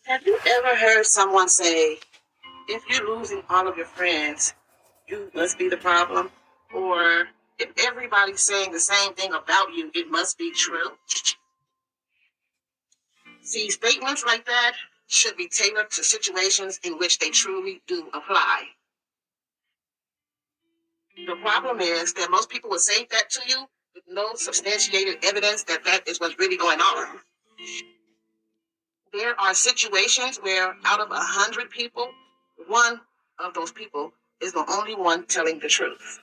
Have you ever heard someone say, if you're losing all of your friends, you must be the problem? Or if everybody's saying the same thing about you, it must be true? See, statements like that should be tailored to situations in which they truly do apply. The problem is that most people will say that to you with no substantiated evidence that that is what's really going on. There are situations where out of 100 people, one of those people is the only one telling the truth.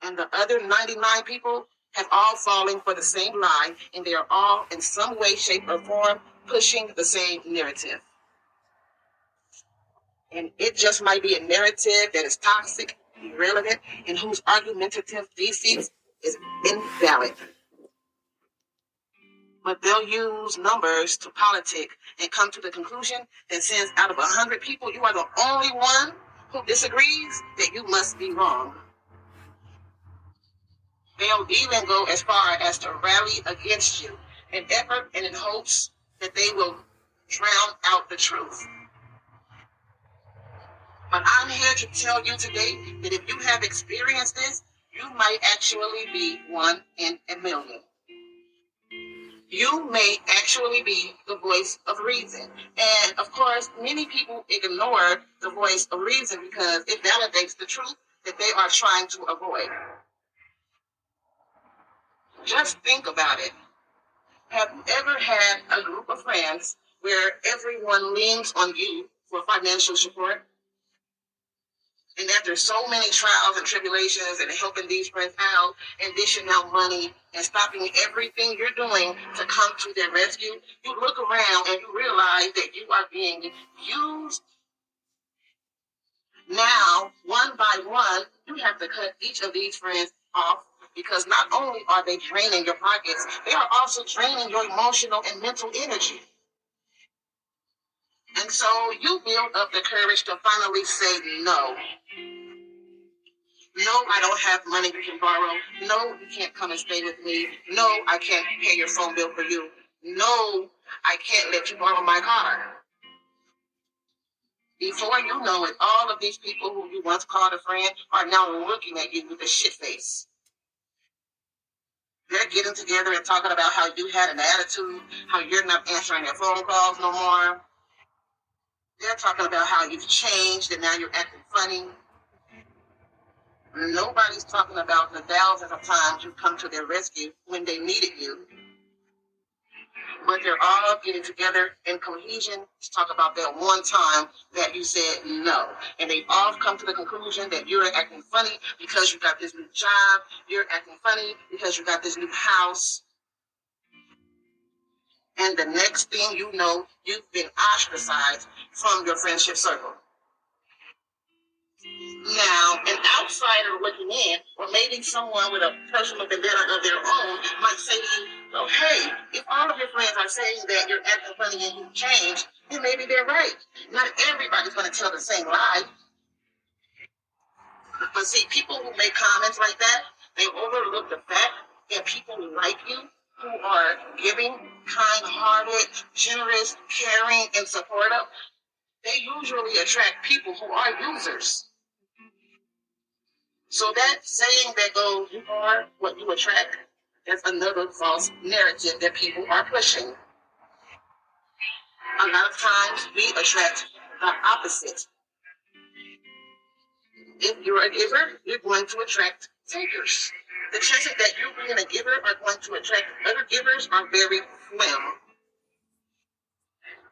And the other 99 people have all fallen for the same lie, and they are all in some way, shape, or form pushing the same narrative. And it just might be a narrative that is toxic, irrelevant, and whose argumentative thesis is invalid. But they'll use numbers to politic and come to the conclusion that since out of 100 people, you are the only one who disagrees, that you must be wrong. They'll even go as far as to rally against you in effort and in hopes that they will drown out the truth. But I'm here to tell you today that if you have experienced this, you might actually be one in a million. You may actually be the voice of reason. And of course, many people ignore the voice of reason because it validates the truth that they are trying to avoid. Just think about it. Have you ever had a group of friends where everyone leans on you for financial support? And after so many trials and tribulations and helping these friends out and dishing out money and stopping everything you're doing to come to their rescue, you look around and you realize that you are being used. Now, one by one, you have to cut each of these friends off because not only are they draining your pockets, they are also draining your emotional and mental energy. And so you build up the courage to finally say no. No, I don't have money you can borrow. No, you can't come and stay with me. No, I can't pay your phone bill for you. No, I can't let you borrow my car. Before you know it, all of these people who you once called a friend are now looking at you with a shit face. They're getting together and talking about how you had an attitude, how you're not answering their phone calls no more. They're talking about how you've changed and now you're acting funny. Nobody's talking about the thousands of times you've come to their rescue when they needed you. But they're all getting together in cohesion to talk about that one time that you said no. And they all come to the conclusion that you're acting funny because you got this new job. You're acting funny because you got this new house. And the next thing you know, you've been ostracized from your friendship circle. Now, an outsider looking in, or maybe someone with a personal vendetta of their own, might say to you, well, hey, if all of your friends are saying that you're acting funny and you've changed, then maybe they're right. Not everybody's going to tell the same lie. But see, people who make comments like that, they overlook the fact that people like you, who are giving, kind-hearted, generous, caring, and supportive, they usually attract people who are users. So that saying that goes, you are what you attract, that's another false narrative that people are pushing. A lot of times we attract the opposite. If you're a giver, you're going to attract takers. The chances that you being a giver are going to attract other givers are very slim.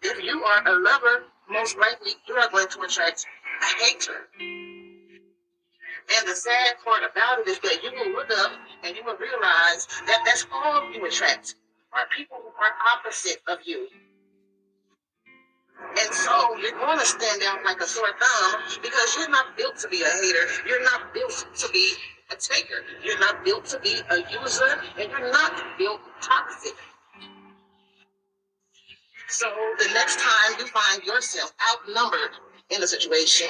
If you are a lover, most likely you are going to attract a hater. And the sad part about it is that you will look up and you will realize that that's all you attract are people who are opposite of you. And so you're going to stand out like a sore thumb because you're not built to be a hater. You're not built to be a taker. You're not built to be a user, and you're not built toxic. So the next time you find yourself outnumbered in a situation,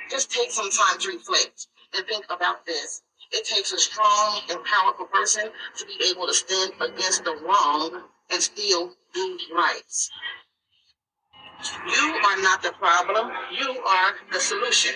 just take some time to reflect and think about this. It takes a strong and powerful person to be able to stand against the wrong and still do right. You are not the problem. You are the solution.